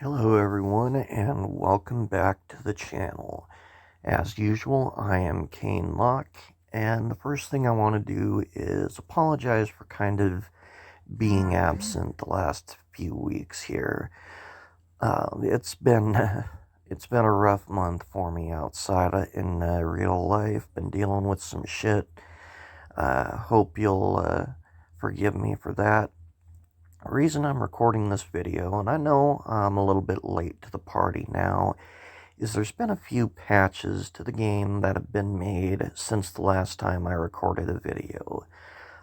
Hello everyone and welcome back to the channel. As usual, I am Kane Locke, and the first thing I want to do is apologize for kind of being absent the last few weeks here. It's been it's been a rough month for me outside in real life. Been dealing with some shit. Hope you'll forgive me for that. The reason I'm recording this video, and I know I'm a little bit late to the party now, is there's been a few patches to the game that have been made since the last time I recorded a video.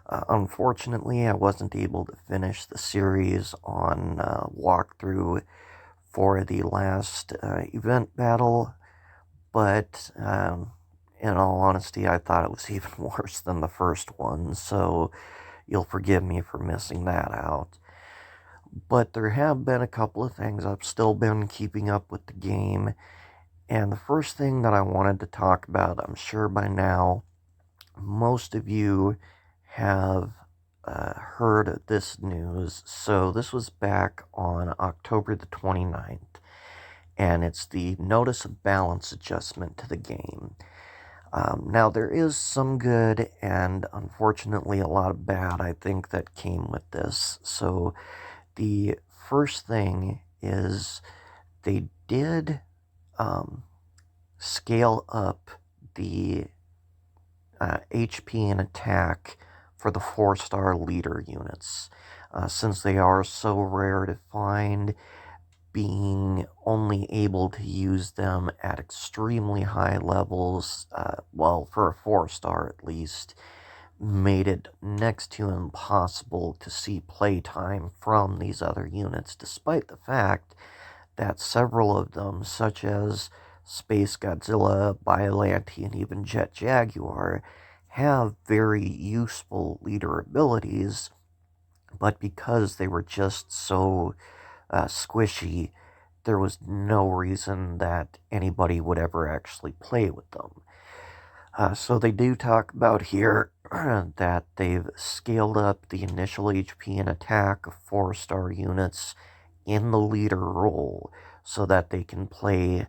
Unfortunately, I wasn't able to finish the series on walkthrough for the last event battle, but in all honesty, I thought it was even worse than the first one, so you'll forgive me for missing that out. But there have been a couple of things. I've still been keeping up with the game. And the first thing that I wanted to talk about, I'm sure by now, most of you have heard this news. So this was back on October the 29th. And it's the Notice of Balance adjustment to the game. Now, there is some good and unfortunately a lot of bad, I think, that came with this. So the first thing is they did scale up the HP and attack for the 4-star leader units. Since they are so rare to find, being only able to use them at extremely high levels, well, for a 4-star at least, made it next to impossible to see playtime from these other units, despite the fact that several of them, such as Space Godzilla, Biollante, and even Jet Jaguar, have very useful leader abilities, but because they were just so squishy, there was no reason that anybody would ever actually play with them. So they do talk about here that they've scaled up the initial HP and attack of 4-star units in the leader role so that they can play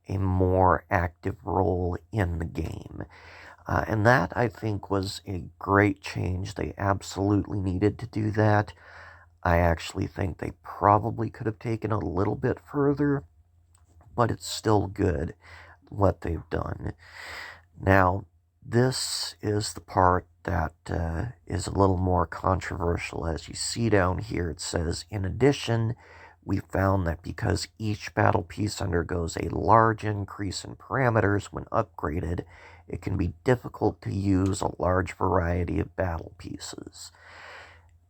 a more active role in the game. And that, I think, was a great change. They absolutely needed to do that. I actually think they probably could have taken a little bit further, but it's still good what they've done. Now, this is the part that is a little more controversial. As you see down here, it says, in addition, we found that because each battle piece undergoes a large increase in parameters when upgraded, it can be difficult to use a large variety of battle pieces.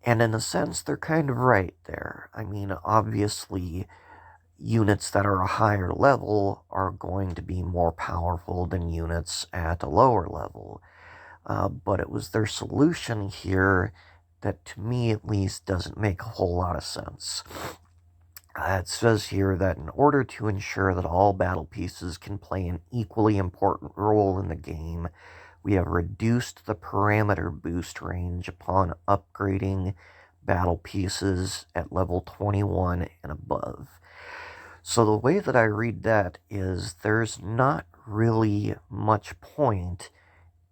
And in a sense, they're kind of right there. I mean, obviously, units that are a higher level are going to be more powerful than units at a lower level. But it was their solution here that, to me at least, doesn't make a whole lot of sense. It says here that in order to ensure that all battle pieces can play an equally important role in the game, we have reduced the parameter boost range upon upgrading battle pieces at level 21 and above. So the way that I read that is there's not really much point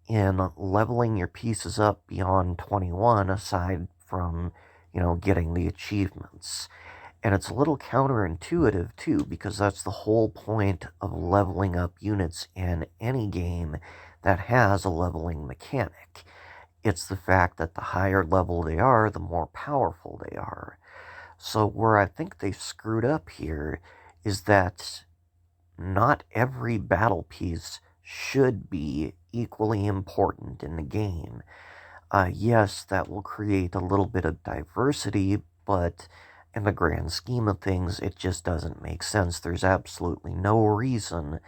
in leveling your pieces up beyond 21 aside from, getting the achievements. And it's a little counterintuitive too, because that's the whole point of leveling up units in any game that has a leveling mechanic. It's the fact that the higher level they are, the more powerful they are. So where I think they screwed up here is that not every battle piece should be equally important in the game. Yes, that will create a little bit of diversity, but in the grand scheme of things, it just doesn't make sense. There's absolutely no reason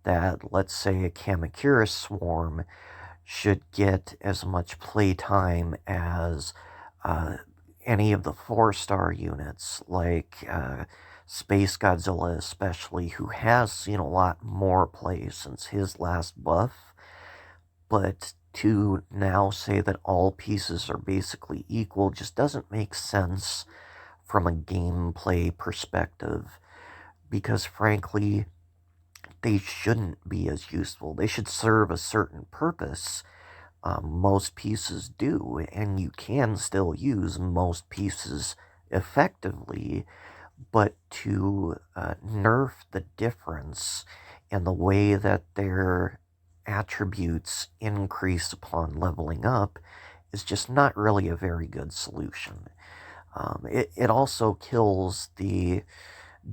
that, let's say, a Kamakura swarm should get as much playtime as any of the 4-star units, like Space Godzilla especially, who has seen a lot more play since his last buff. But to now say that all pieces are basically equal just doesn't make sense from a gameplay perspective. because frankly, they shouldn't be as useful. They should serve a certain purpose. Most pieces do, and you can still use most pieces effectively, but to nerf the difference in the way that their attributes increase upon leveling up is just not really a very good solution. It also kills the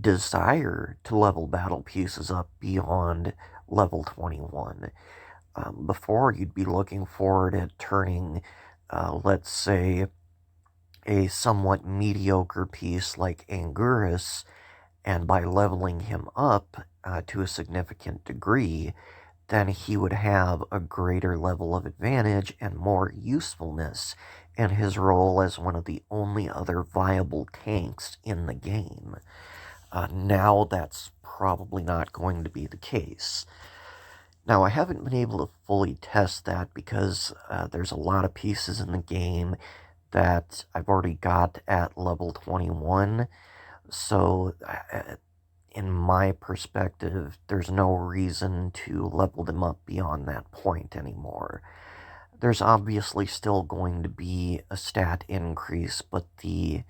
desire to level battle pieces up beyond level 21. Before, you'd be looking forward at turning, let's say, a somewhat mediocre piece like Anguirus, and by leveling him up to a significant degree, then he would have a greater level of advantage and more usefulness in his role as one of the only other viable tanks in the game. Now that's probably not going to be the case. Now, I haven't been able to fully test that because there's a lot of pieces in the game that I've already got at level 21. So, in my perspective, there's no reason to level them up beyond that point anymore. There's obviously still going to be a stat increase, but the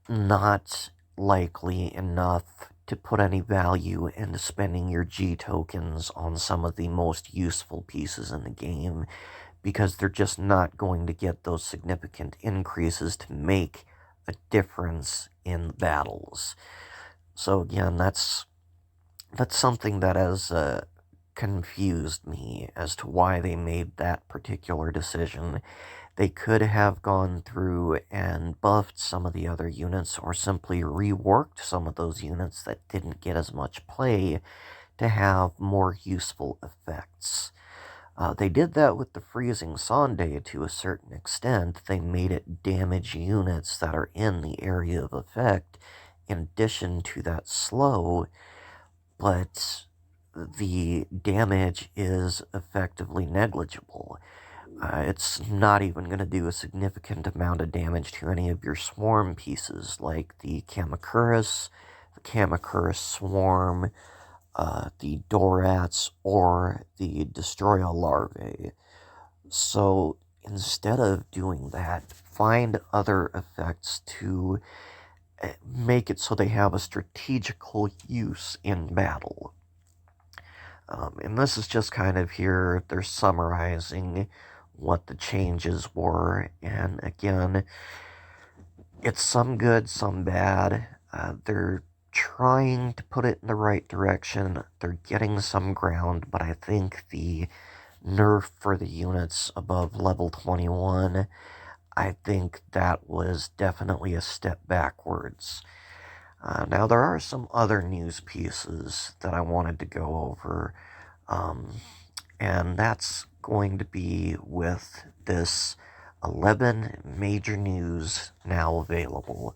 not likely enough to put any value into spending your G tokens on some of the most useful pieces in the game, because they're just not going to get those significant increases to make a difference in battles. So again, that's something that has confused me as to why they made that particular decision. They could have gone through and buffed some of the other units, or simply reworked some of those units that didn't get as much play to have more useful effects. They did that with the Freezing Sonde to a certain extent. They made it damage units that are in the area of effect, in addition to that slow, but the damage is effectively negligible. It's not even going to do a significant amount of damage to any of your swarm pieces, like the Kamacuras Swarm, the Dorats, or the Destroya Larvae. So instead of doing that, find other effects to make it so they have a strategical use in battle. And this is just kind of here, they're summarizing what the changes were. And again, it's some good, some bad. They're trying to put it in the right direction. They're getting some ground, but I think the nerf for the units above level 21, I think that was definitely a step backwards. Now, there are some other news pieces that I wanted to go over, and that's going to be with this 11 major news now available.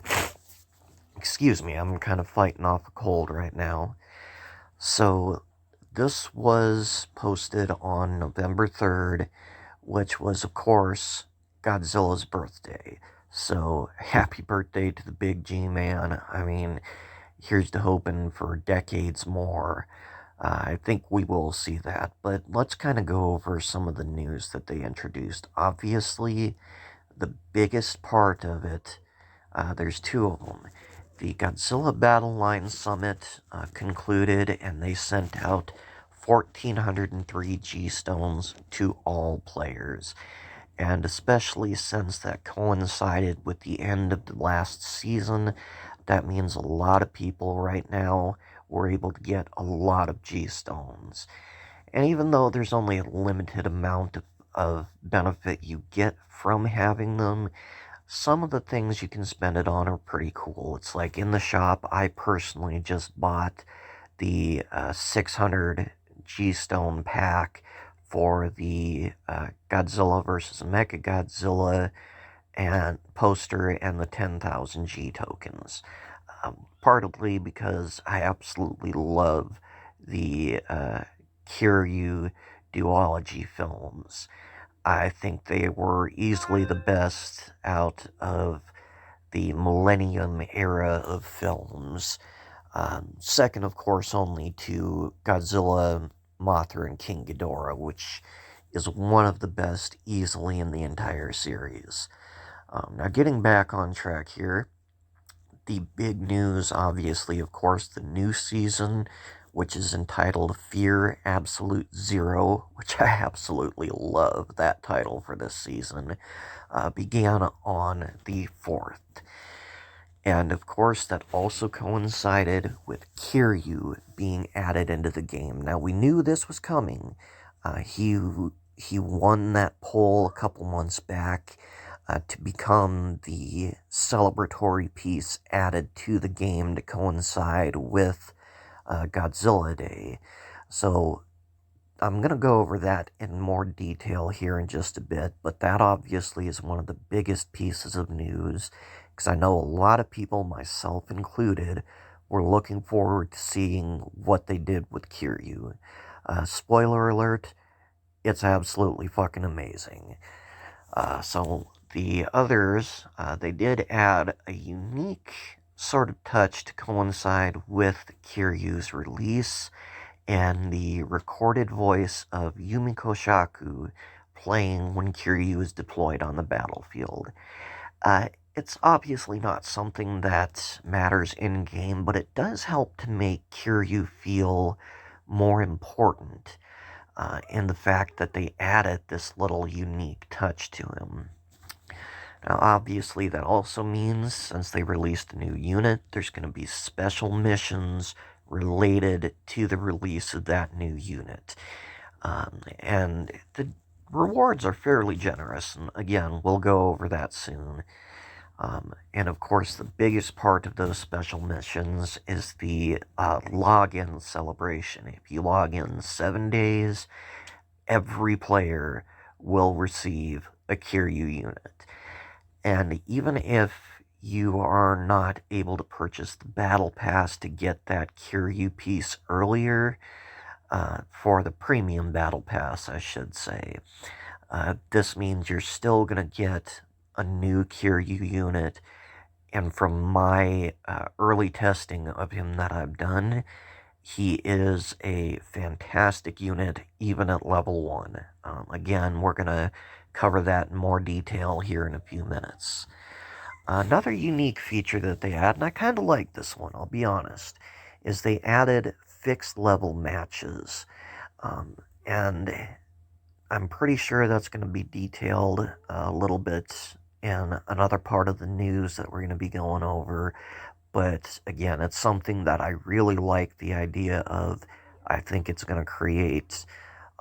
Excuse me, I'm kind of fighting off a cold right now. So, this was posted on November 3rd, which was, of course, Godzilla's birthday. So, happy birthday to the big G man. I mean, here's to hoping for decades more. I think we will see that, but let's kind of go over some of the news that they introduced. Obviously, the biggest part of it, there's two of them. The Godzilla Battle Line Summit concluded, and they sent out 1,403 G-Stones to all players. And especially since that coincided with the end of the last season, that means a lot of people right now were able to get a lot of G-Stones. And even though there's only a limited amount of benefit you get from having them, some of the things you can spend it on are pretty cool. It's like in the shop, I personally just bought the 600 G-Stone pack for the Godzilla vs. Mechagodzilla and poster and the 10,000 G tokens. Partly because I absolutely love the Kiryu duology films. I think they were easily the best out of the Millennium era of films. Second, of course, only to Godzilla, Mothra, and King Ghidorah, which is one of the best easily in the entire series. Now, getting back on track here, the big news, obviously, of course, the new season, which is entitled Fear Absolute Zero, which I absolutely love that title for this season, began on the 4th. And of course, that also coincided with Kiryu being added into the game. Now, we knew this was coming. He won that poll a couple months back to become the celebratory piece added to the game to coincide with Godzilla Day. So I'm going to go over that in more detail here in just a bit, but that obviously is one of the biggest pieces of news because I know a lot of people, myself included, were looking forward to seeing what they did with Kiryu. Spoiler alert, it's absolutely fucking amazing. So the others, they did add a unique sort of touch to coincide with Kiryu's release and the recorded voice of Yumiko Shaku playing when Kiryu is deployed on the battlefield. It's obviously not something that matters in game, but it does help to make Kiryu feel more important in the fact that they added this little unique touch to him. Now, obviously, that also means since they released a new unit, there's going to be special missions related to the release of that new unit. And the rewards are fairly generous, and again, we'll go over that soon. And of course, the biggest part of those special missions is the login celebration. If you log in 7 days, every player will receive a Kiryu unit. And even if you are not able to purchase the battle pass to get that Kiryu piece earlier, for the premium battle pass, I should say, this means you're still going to get a new Kiryu unit. And from my early testing of him that I've done, he is a fantastic unit, even at level 1. Again, we're going to cover that in more detail here in a few minutes. Another unique feature that they add, and I kind of like this one, I'll be honest, is they added fixed level matches. And I'm pretty sure that's going to be detailed a little bit in another part of the news that we're going to be going over. But again, it's something that I really like the idea of. I think it's going to create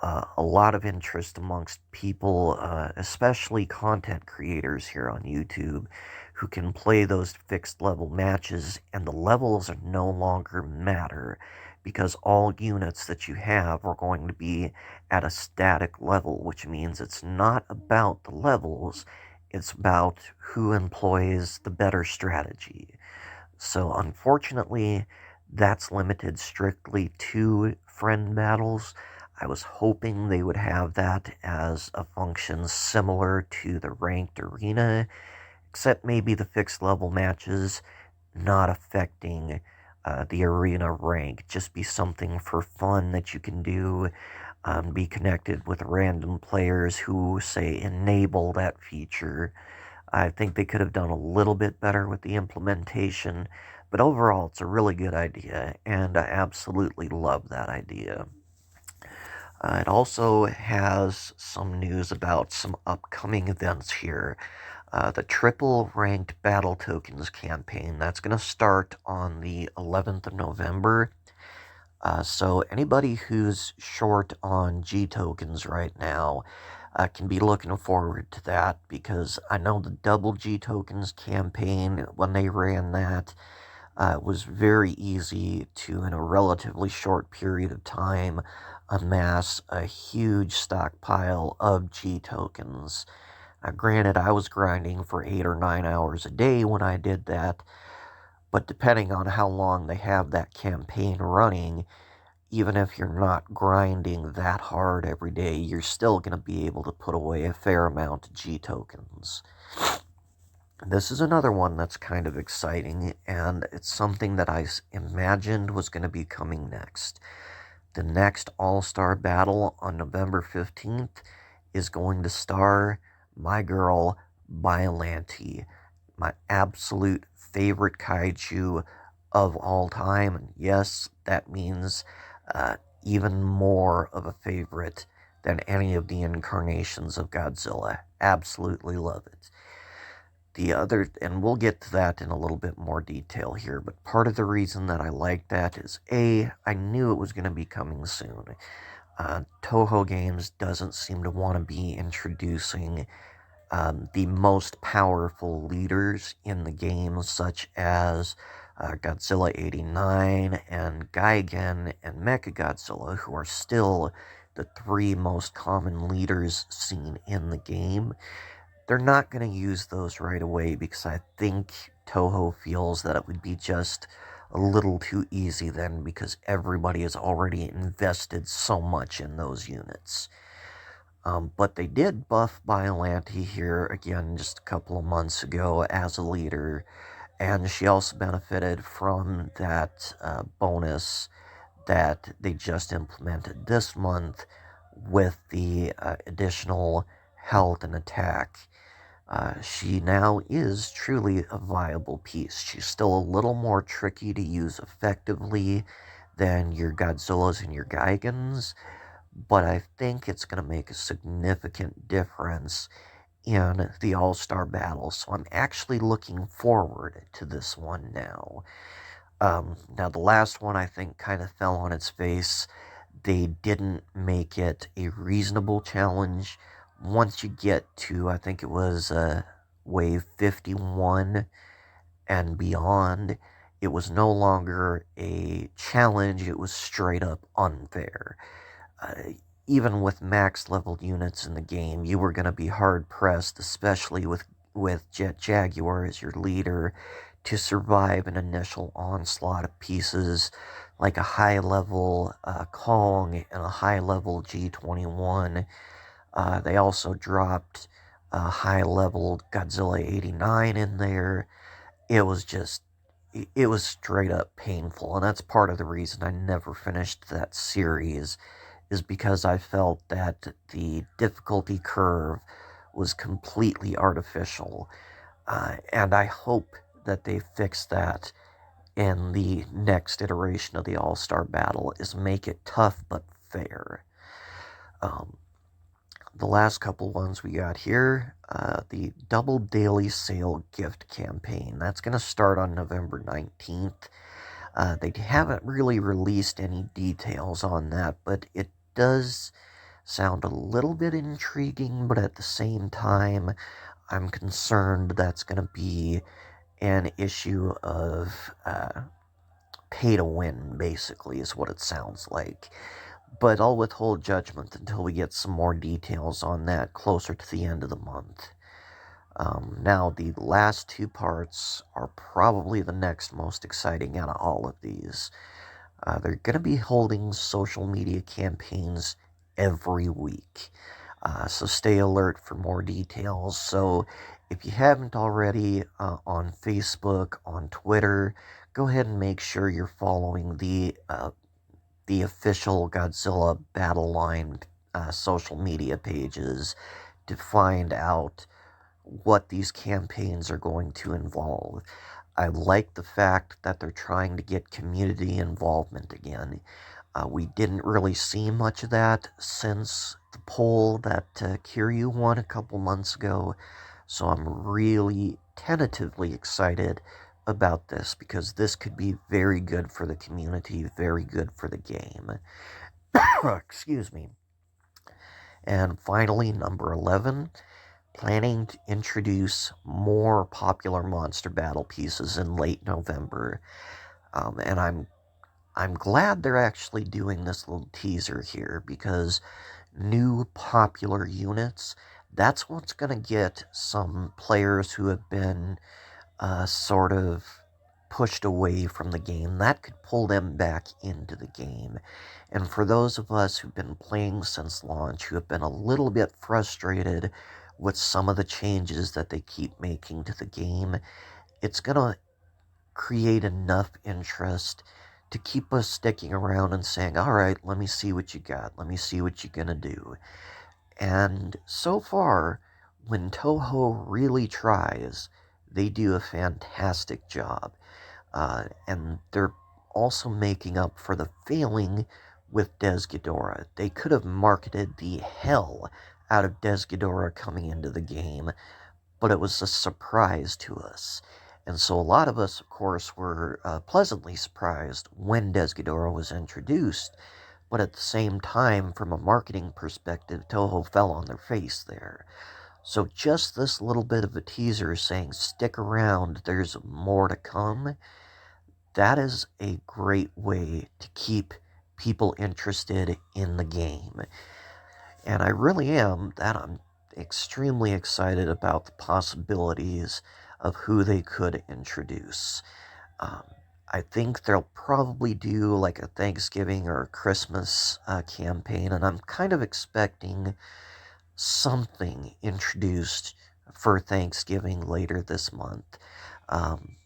a lot of interest amongst people, especially content creators here on YouTube, who can play those fixed level matches, and the levels no longer matter because all units that you have are going to be at a static level, which means it's not about the levels, it's about who employs the better strategy. So unfortunately, that's limited strictly to friend battles. I was hoping they would have that as a function similar to the ranked arena, except maybe the fixed level matches not affecting the arena rank. Just be something for fun that you can do. Be connected with random players who, say, enable that feature. I think they could have done a little bit better with the implementation, but overall, it's a really good idea, and I absolutely love that idea. It also has some news about some upcoming events here. The triple ranked battle tokens campaign, that's going to start on the 11th of November. So anybody who's short on G tokens right now can be looking forward to that, because I know the double G tokens campaign, when they ran that, it was very easy to, in a relatively short period of time, amass a huge stockpile of G tokens. Granted, I was grinding for 8 or 9 hours a day when I did that, but depending on how long they have that campaign running, even if you're not grinding that hard every day, you're still going to be able to put away a fair amount of G tokens. This is another one that's kind of exciting, and it's something that imagined was going to be coming next. The next AllStar battle on November 15th is going to star my girl, Biollante, my absolute favorite kaiju of all time. And yes, that means uh, even more of a favorite than any of the incarnations of Godzilla. Absolutely love it. The other, and we'll get to that in a little bit more detail here, but part of the reason that I like that is I knew it was going to be coming soon. Toho Games doesn't seem to want to be introducing the most powerful leaders in the game, such as Godzilla 89 and Gigan and Mechagodzilla, who are still the three most common leaders seen in the game. They're not going to use those right away because I think Toho feels that it would be just a little too easy then because everybody has already invested so much in those units. But they did buff Biollante here again just a couple of months ago as a leader, and she also benefited from that bonus that they just implemented this month with the additional health and attack. She now is truly a viable piece. She's still a little more tricky to use effectively than your Godzillas and your Gigans, but I think it's going to make a significant difference in the All-Star battle. So I'm actually looking forward to this one now. Now, the last one I think kind of fell on its face. They didn't make it a reasonable challenge. Once you get to, I think it was wave 51 and beyond, it was no longer a challenge, it was straight up unfair. Uh, Even with max level units in the game, you were going to be hard pressed, especially with Jet Jaguar as your leader, to survive an initial onslaught of pieces like a high level Kong and a high level G21. They also dropped a high level Godzilla 89 in there. It was just, it was straight up painful, and that's part of the reason I never finished that series, is because I felt that the difficulty curve was completely artificial. And I hope that they fix that in the next iteration of the All-Star Battle, is make it tough but fair. Um, the last couple ones we got here, the Double Daily Sale Gift Campaign. That's going to start on November 19th. They haven't really released any details on that, but it does sound a little bit intriguing, but at the same time, I'm concerned that's going to be an issue of pay to win, basically, is what it sounds like. But I'll withhold judgment until we get some more details on that closer to the end of the month. Now, the last two parts are probably the next most exciting out of all of these. They're going to be holding social media campaigns every week. So stay alert for more details. So if you haven't already, on Facebook, on Twitter, go ahead and make sure you're following the official Godzilla Battle Line social media pages to find out what these campaigns are going to involve. I like the fact that they're trying to get community involvement again. We didn't really see much of that since the poll that Kiryu won a couple months ago, so I'm really tentatively excited about this because this could be very good for the community, very good for the game. Excuse me. And finally, number 11, planning to introduce more popular monster battle pieces in late November. And I'm glad they're actually doing this little teaser here because new popular units, that's what's going to get some players who have been sort of pushed away from the game. That could pull them back into the game. And for those of us who've been playing since launch, who have been a little bit frustrated with some of the changes that they keep making to the game, it's going to create enough interest to keep us sticking around and saying, all right, let me see what you got. Let me see what you're going to do. And so far, when Toho really tries, they do a fantastic job. And they're also making up for the failing with Desghidorah. They could have marketed the hell out of Desghidorah coming into the game, but it was a surprise to us. And so a lot of us, of course, were pleasantly surprised when Desghidorah was introduced, but at the same time, from a marketing perspective, Toho fell on their face there. So just this little bit of a teaser saying, stick around, there's more to come, that is a great way to keep people interested in the game. And I really am, that I'm extremely excited about the possibilities of who they could introduce. Um, I think they'll probably do like a Thanksgiving or a Christmas campaign, and I'm kind of expecting something introduced for Thanksgiving later this month. Um,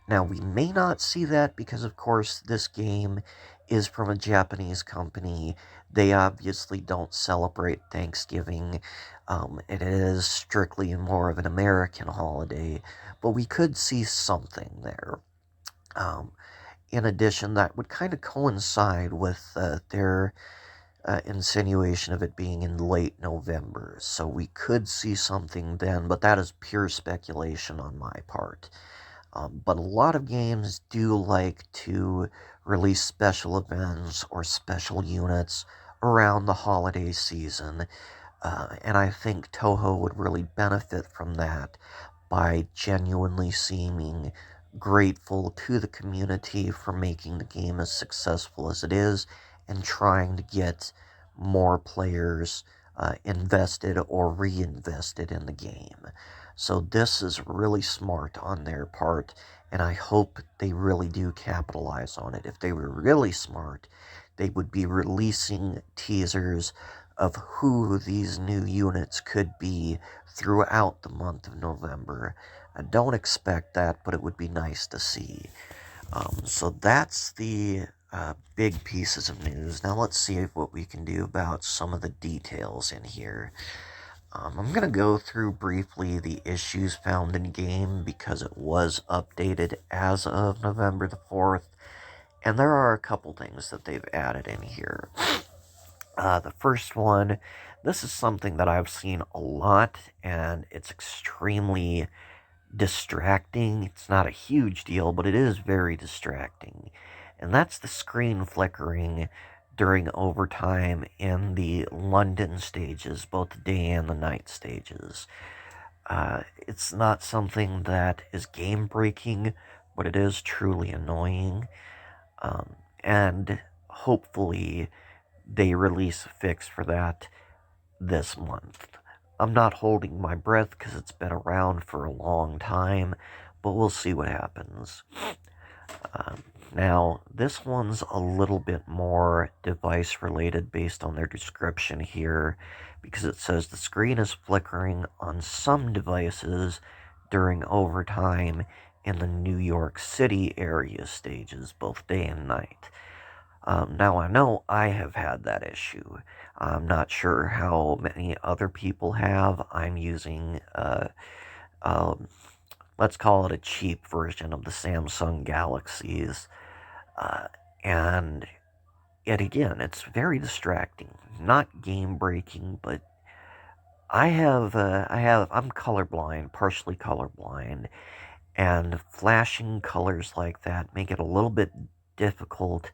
Now, we may not see that because, of course, this game is from a Japanese company. They obviously don't celebrate Thanksgiving. It is strictly more of an American holiday, but we could see something there. Um, in addition, that would kind of coincide with their insinuation of it being in late November. So we could see something then, but that is pure speculation on my part. But a lot of games do like to release special events or special units around the holiday season, and I think Toho would really benefit from that by genuinely seeming grateful to the community for making the game as successful as it is and trying to get more players invested or reinvested in the game. So this is really smart on their part, and I hope they really do capitalize on it. If they were really smart, they would be releasing teasers of who these new units could be throughout the month of November. I don't expect that, but it would be nice to see. So that's the big pieces of news. Now let's see what we can do about some of the details in here. I'm going to go through briefly the issues found in game because it was updated as of November the 4th, and there are a couple things that they've added in here. The first one, this is something that I've seen a lot, and it's extremely distracting. It's not a huge deal, but it is very distracting. And that's the screen flickering during overtime in the London stages, both the day and the night stages. It's not something that is game breaking, but it is truly annoying. And hopefully they release a fix for that this month. I'm not holding my breath because it's been around for a long time, but we'll see what happens. Now, this one's a little bit more device related based on their description here, because it says the screen is flickering on some devices during overtime in the New York City area stages, both day and night. Now, I know I have had that issue. I'm not sure how many other people have. I'm using, let's call it a cheap version of the Samsung Galaxies. And yet again, it's very distracting. Not game breaking, but I'm colorblind, partially colorblind, and flashing colors like that make it a little bit difficult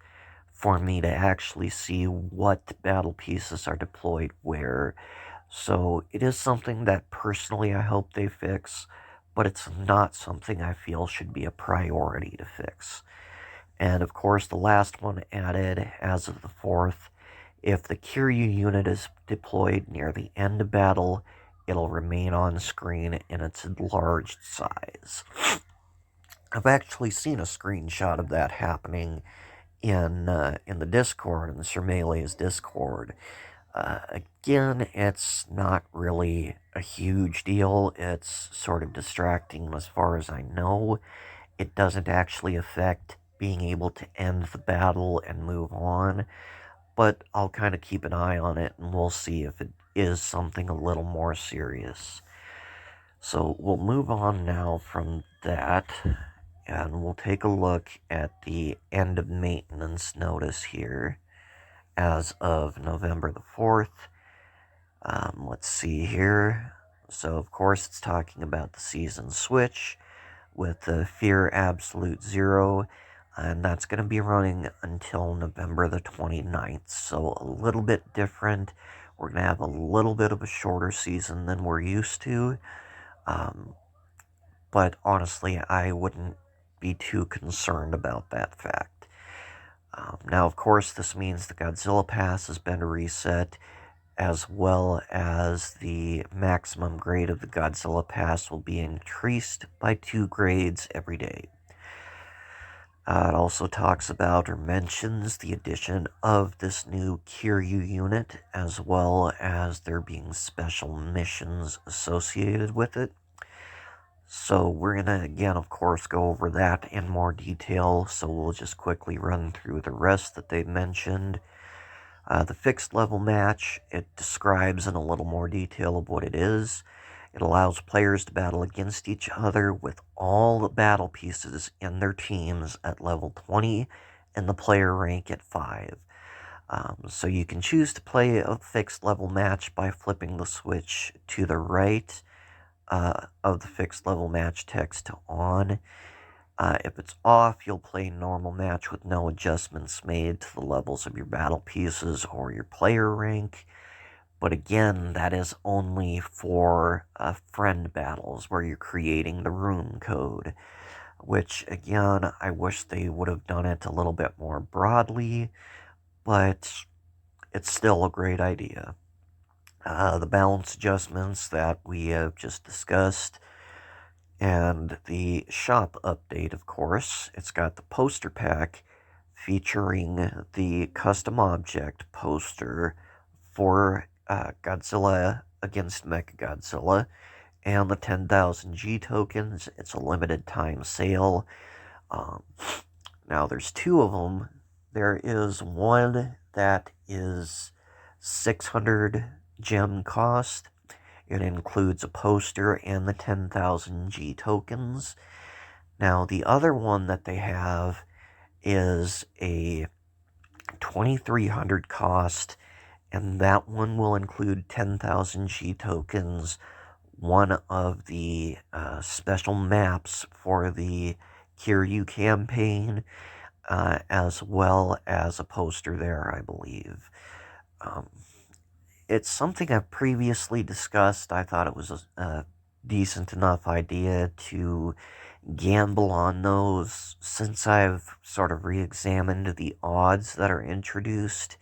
for me to actually see what battle pieces are deployed where. So it is something that personally I hope they fix, but it's not something I feel should be a priority to fix. And of course, the last one added as of the 4th, if the Kiryu unit is deployed near the end of battle, it'll remain on screen in its enlarged size. I've actually seen a screenshot of that happening in the Discord, in the Sir Melee's Discord. Again, it's not really a huge deal. It's sort of distracting as far as I know. It doesn't actually affect being able to end the battle and move on, but I'll kind of keep an eye on it and we'll see if it is something a little more serious. So we'll move on now from that and we'll take a look at the end of maintenance notice here as of November the 4th. Let's see here. So, of course, it's talking about the season switch with the Fear Absolute Zero, and that's going to be running until November the 29th. So, a little bit different. We're going to have a little bit of a shorter season than we're used to. But honestly, I wouldn't be too concerned about that fact. Now, of course, this means the Godzilla Pass has been reset, as well as the maximum grade of the Godzilla Pass will be increased by 2 grades every day. It also talks about or mentions the addition of this new Kiryu unit, as well as there being special missions associated with it. So we're going to, again, of course, go over that in more detail, so we'll just quickly run through the rest that they've mentioned. The fixed level match, it describes in a little more detail of what it is. It allows players to battle against each other with all the battle pieces in their teams at level 20 and the player rank at 5. So you can choose to play a fixed level match by flipping the switch to the right of the fixed level match text to on. If it's off, you'll play normal match with no adjustments made to the levels of your battle pieces or your player rank. But again, that is only for friend battles where you're creating the room code. Which, again, I wish they would have done it a little bit more broadly, but it's still a great idea. The balance adjustments that we have just discussed, and the shop update, of course. It's got the poster pack featuring the custom object poster for Godzilla against Mechagodzilla and the 10,000 G tokens. It's a limited time sale. Now, there's 2 of them. There is one that is 600 gem cost. It includes a poster and the 10,000 G tokens. Now, the other one that they have is a 2,300 cost, and that one will include 10,000 G tokens, one of the special maps for the Kiryu campaign, as well as a poster there, I believe. It's something I've previously discussed. I thought it was a decent enough idea to gamble on those since I've sort of re-examined the odds that are introduced.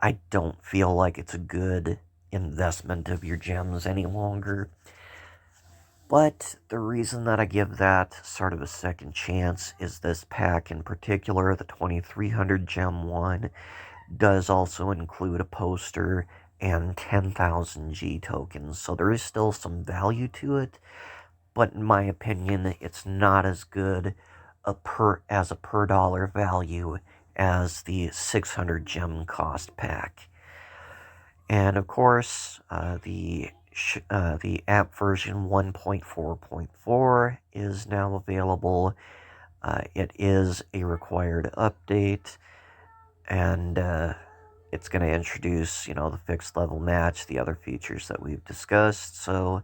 I don't feel like it's a good investment of your gems any longer. But the reason that I give that sort of a second chance is this pack in particular, the 2,300 gem one, does also include a poster and 10,000 G tokens, so there is still some value to it, but in my opinion, it's not as good as a per dollar value as the 600 gem cost pack. And of course, the app version 1.4.4 is now available. It is a required update, and it's going to introduce, the fixed level match, the other features that we've discussed. So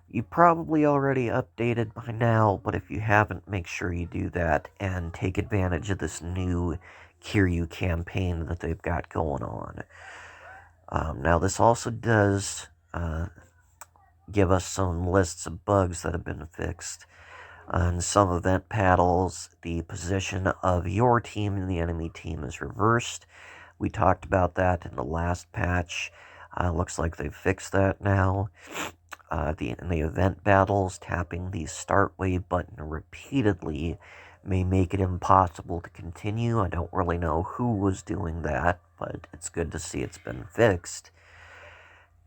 you probably already updated by now, but if you haven't, make sure you do that and take advantage of this new Kiryu campaign that they've got going on. Now, this also does give us some lists of bugs that have been fixed. On some event paddles, the position of your team and the enemy team is reversed. We talked about that in the last patch. Looks like they've fixed that now. In the event battles, tapping the start wave button repeatedly may make it impossible to continue. I don't really know who was doing that, but it's good to see it's been fixed.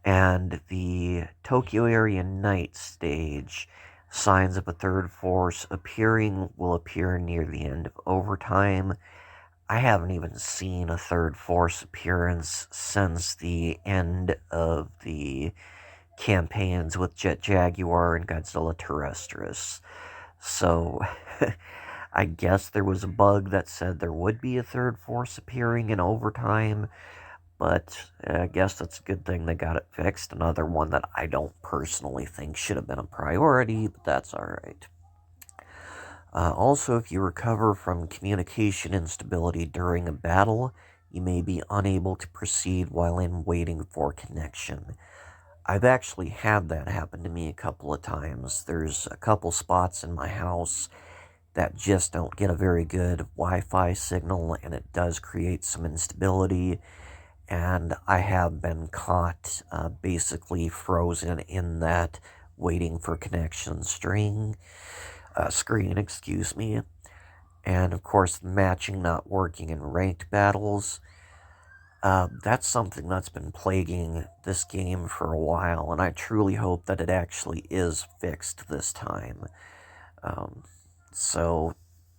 And the Tokyo area night stage, signs of a third force appearing, will appear near the end of overtime. I haven't even seen a third force appearance since the end of the campaigns with Jet Jaguar and Godzilla Terrestris. So, I guess there was a bug that said there would be a third force appearing in overtime, but I guess that's a good thing they got it fixed. Another one that I don't personally think should have been a priority, but that's alright. Also, if you recover from communication instability during a battle, you may be unable to proceed while in waiting for connection. I've actually had that happen to me a couple of times. There's a couple spots in my house that just don't get a very good Wi-Fi signal, and it does create some instability. And I have been caught basically frozen in that waiting for connection screen, excuse me. And of course, matching not working in ranked battles. That's something that's been plaguing this game for a while, and I truly hope that it actually is fixed this time. Um, so,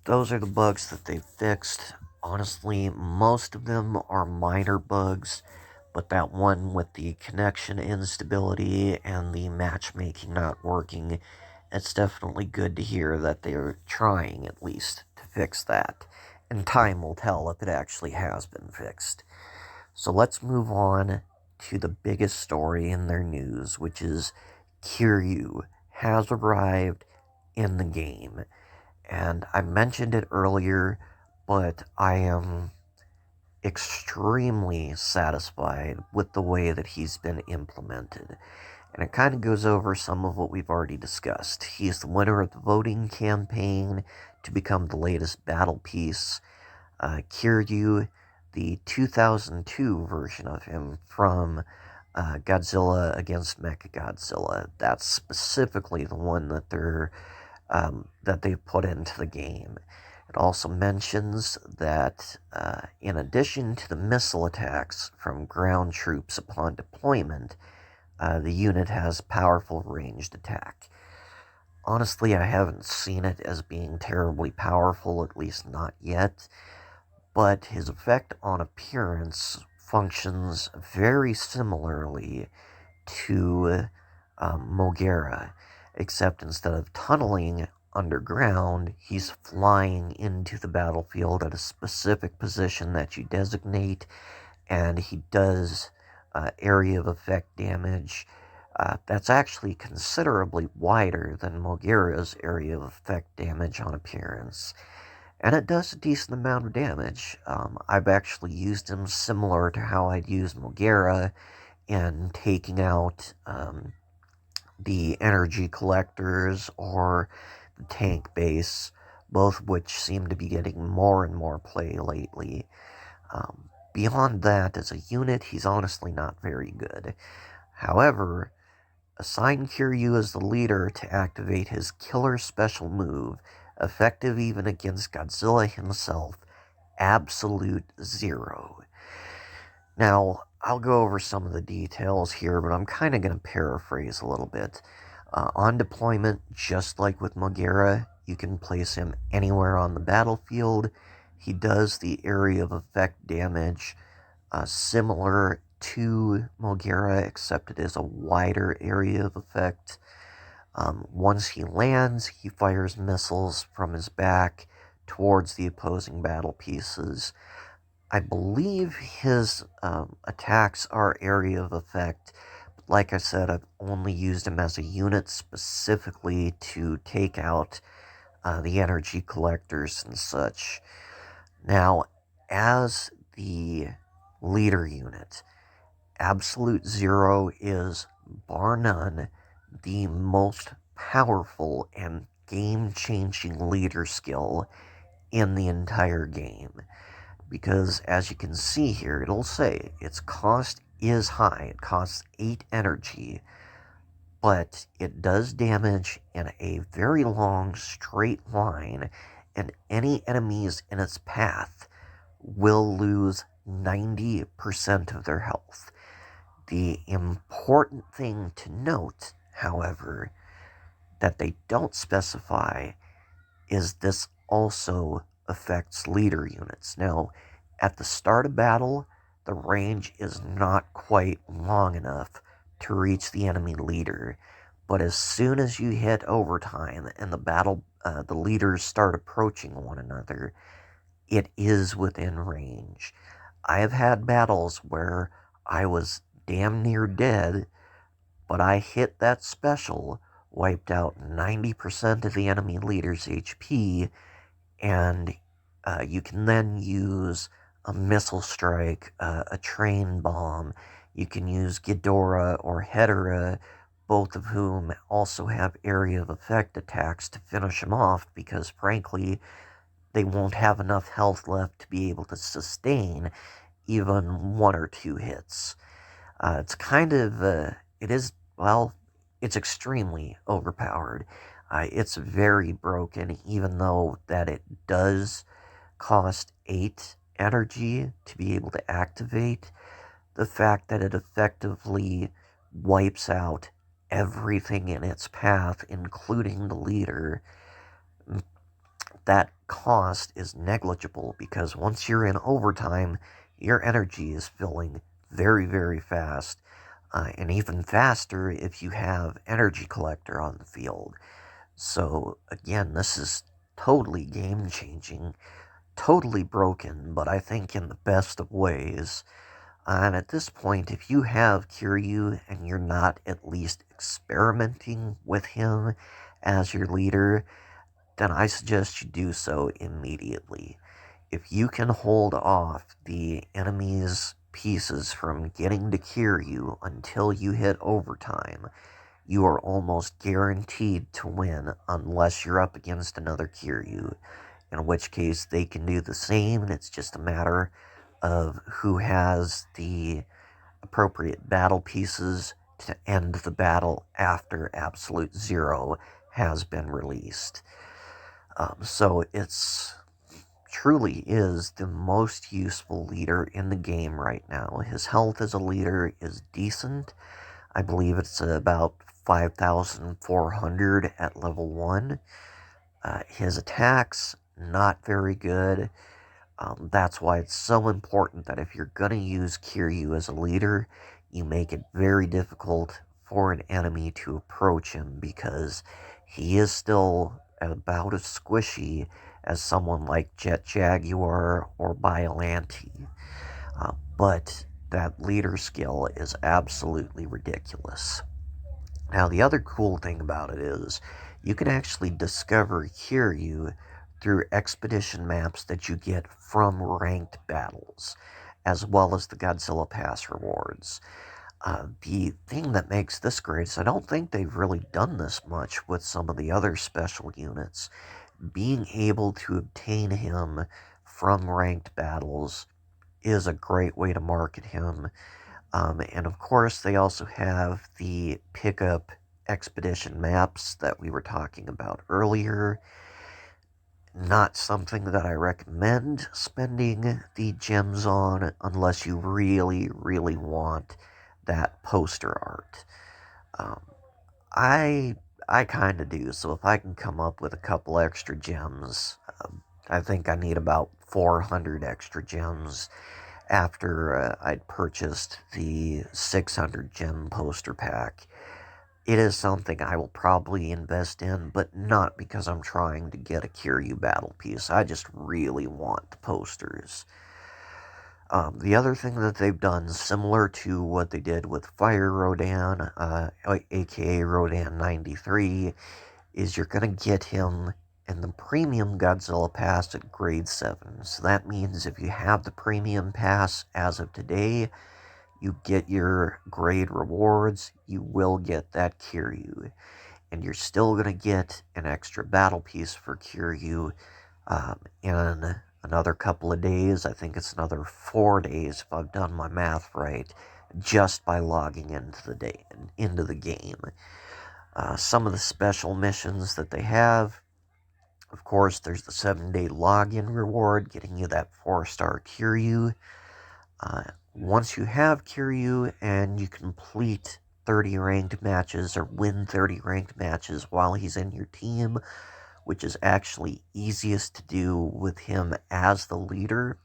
those are the bugs that they fixed. Honestly, most of them are minor bugs, but that one with the connection instability and the matchmaking not working, it's definitely good to hear that they're trying at least to fix that. And time will tell if it actually has been fixed. So let's move on to the biggest story in their news, which is Kiryu has arrived in the game. And I mentioned it earlier, but I am extremely satisfied with the way that he's been implemented. And it kind of goes over some of what we've already discussed. He's the winner of the voting campaign to become the latest battle piece. Kiryu, the 2002 version of him from Godzilla against Mechagodzilla. That's specifically the one that they've put into the game. It also mentions that in addition to the missile attacks from ground troops upon deployment, the unit has powerful ranged attack. Honestly, I haven't seen it as being terribly powerful, at least not yet, but his effect on appearance functions very similarly to Mogera, except instead of tunneling underground, he's flying into the battlefield at a specific position that you designate, and he does area of effect damage. That's actually considerably wider than Mogera's area of effect damage on appearance. And it does a decent amount of damage. I've actually used him similar to how I'd use Mogera in taking out the energy collectors or the tank base, both of which seem to be getting more and more play lately. Beyond that, as a unit, he's honestly not very good. However, assign Kiryu as the leader to activate his killer special move, effective even against Godzilla himself, Absolute Zero. Now, I'll go over some of the details here, but I'm kind of going to paraphrase a little bit. On deployment, just like with Mogera, you can place him anywhere on the battlefield. He does the area of effect damage similar to Mogera, except it is a wider area of effect. Once he lands, he fires missiles from his back towards the opposing battle pieces. I believe his attacks are area of effect. But like I said, I've only used him as a unit specifically to take out the energy collectors and such. Now, as the leader unit, Absolute Zero is, bar none, the most powerful and game-changing leader skill in the entire game. Because as you can see here, it'll say its cost is high. It costs 8 energy, but it does damage in a very long straight line, and any enemies in its path will lose 90% of their health. The important thing to note, however, that they don't specify is this also affects leader units. Now, at the start of battle, the range is not quite long enough to reach the enemy leader. But as soon as you hit overtime and the leaders start approaching one another, it is within range. I have had battles where I was damn near dead, but I hit that special, wiped out 90% of the enemy leader's HP, and you can then use a missile strike, a train bomb. You can use Ghidorah or Hedorah, both of whom also have area of effect attacks to finish them off because, frankly, they won't have enough health left to be able to sustain even one or two hits. It's kind of, it is, well, it's extremely overpowered. It's very broken, even though that it does cost 8 energy to be able to activate. The fact that it effectively wipes out everything in its path, including the leader, that cost is negligible because once you're in overtime, your energy is filling very, very fast. And even faster if you have energy collector on the field. So again, this is totally game changing, totally broken, but I think in the best of ways. And at this point, if you have Kiryu and you're not at least experimenting with him as your leader, then I suggest you do so immediately. If you can hold off the enemy's pieces from getting to Kiryu until you hit overtime, you are almost guaranteed to win unless you're up against another Kiryu, in which case they can do the same, and it's just a matter of who has the appropriate battle pieces to end the battle after Absolute Zero has been released. So it's truly is the most useful leader in the game right now. His health as a leader is decent. I believe it's about 5,400 at level 1. His attacks, not very good. That's why it's so important that if you're going to use Kiryu as a leader, you make it very difficult for an enemy to approach him because he is still about as squishy as someone like Jet Jaguar or Biollante. But that leader skill is absolutely ridiculous. Now, the other cool thing about it is you can actually discover Kiryu through expedition maps that you get from ranked battles, as well as the Godzilla Pass rewards. The thing that makes this great is I don't think they've really done this much with some of the other special units. Being able to obtain him from ranked battles is a great way to market him. And of course, they also have the pickup expedition maps that we were talking about earlier. Not something that I recommend spending the gems on unless you really, really want that poster art. Um, I I kind of do. So if I can come up with a couple extra gems, I think I need about 400 extra gems after I'd purchased the 600 gem poster pack. It is something I will probably invest in, but not because I'm trying to get a Kiryu battle piece. I just really want the posters. The other thing that they've done, similar to what they did with Fire Rodan, aka Rodan 93, is you're going to get him in the Premium Godzilla Pass at grade 7. So that means if you have the Premium Pass as of today, you get your grade rewards, you will get that Kiryu. And you're still going to get an extra battle piece for Kiryu in another couple of days. I think it's another 4 days if I've done my math right, just by logging into the game. Some of the special missions that they have, of course, there's the 7-day login reward, getting you that 4-star Kiryu. once you have Kiryu and you complete 30 ranked matches or win 30 ranked matches while he's in your team, which is actually easiest to do with him as the leader,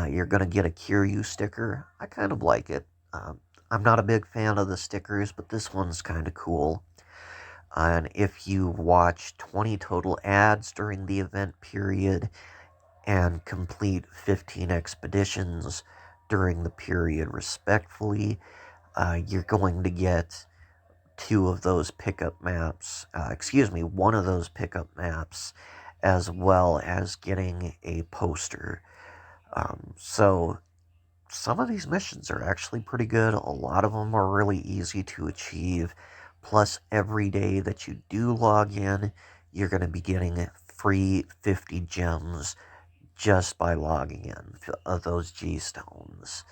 you're going to get a Kiryu sticker. I kind of like it. I'm not a big fan of the stickers, but this one's kind of cool. And if you watch 20 total ads during the event period and complete 15 expeditions during the period respectfully, you're going to get two of those pickup maps, one of those pickup maps, as well as getting a poster. So some of these missions are actually pretty good. A lot of them are really easy to achieve. Plus, every day that you do log in, you're going to be getting free 50 gems just by logging in of those G stones.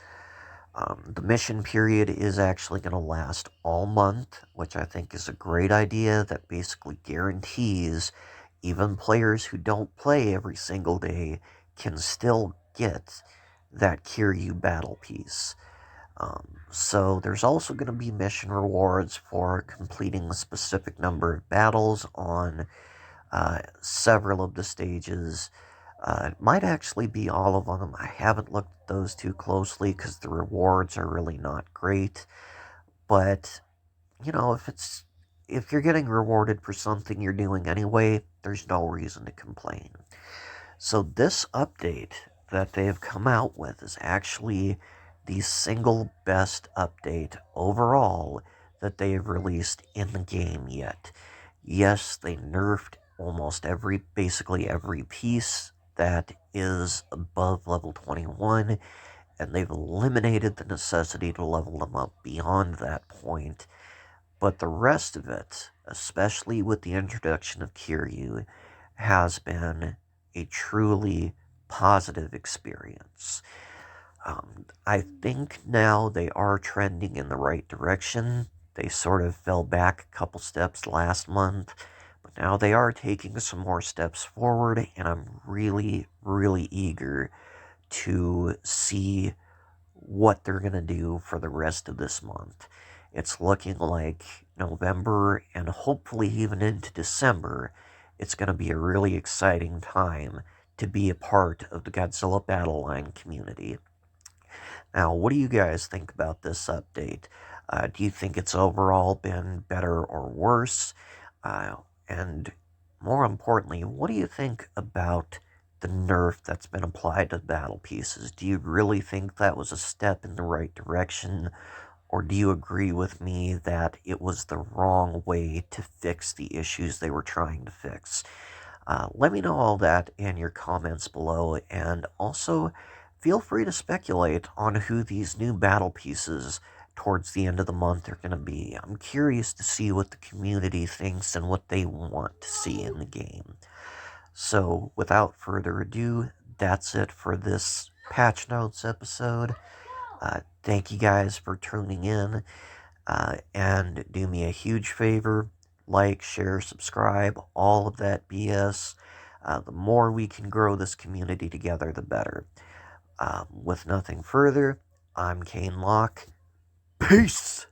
The mission period is actually going to last all month, which I think is a great idea that basically guarantees even players who don't play every single day can still get that Kiryu battle piece. So there's also going to be mission rewards for completing a specific number of battles on several of the stages. It might actually be all of them. I haven't looked at those too closely because the rewards are really not great. But you know, if you're getting rewarded for something you're doing anyway, there's no reason to complain. So this update that they have come out with is actually the single best update overall that they have released in the game yet. Yes, they nerfed basically every piece that is above level 21, and they've eliminated the necessity to level them up beyond that point. But the rest of it, especially with the introduction of Kiryu, has been a truly positive experience. I think now they are trending in the right direction. They sort of fell back a couple steps last month, but now they are taking some more steps forward, and I'm really, really eager to see what they're going to do for the rest of this month. It's looking like November and hopefully even into December, it's going to be a really exciting time to be a part of the Godzilla Battle Line community. Now, what do you guys think about this update? Do you think it's overall been better or worse? And more importantly, what do you think about the nerf that's been applied to battle pieces? Do you really think that was a step in the right direction? Or do you agree with me that it was the wrong way to fix the issues they were trying to fix? Let me know all that in your comments below, and also feel free to speculate on who these new battle pieces towards the end of the month are going to be. I'm curious to see what the community thinks and what they want to see in the game. So, without further ado, that's it for this patch notes episode. Thank you guys for tuning in, and do me a huge favor, like, share, subscribe, all of that BS. The more we can grow this community together, the better. With nothing further, I'm Kane Locke. Peace!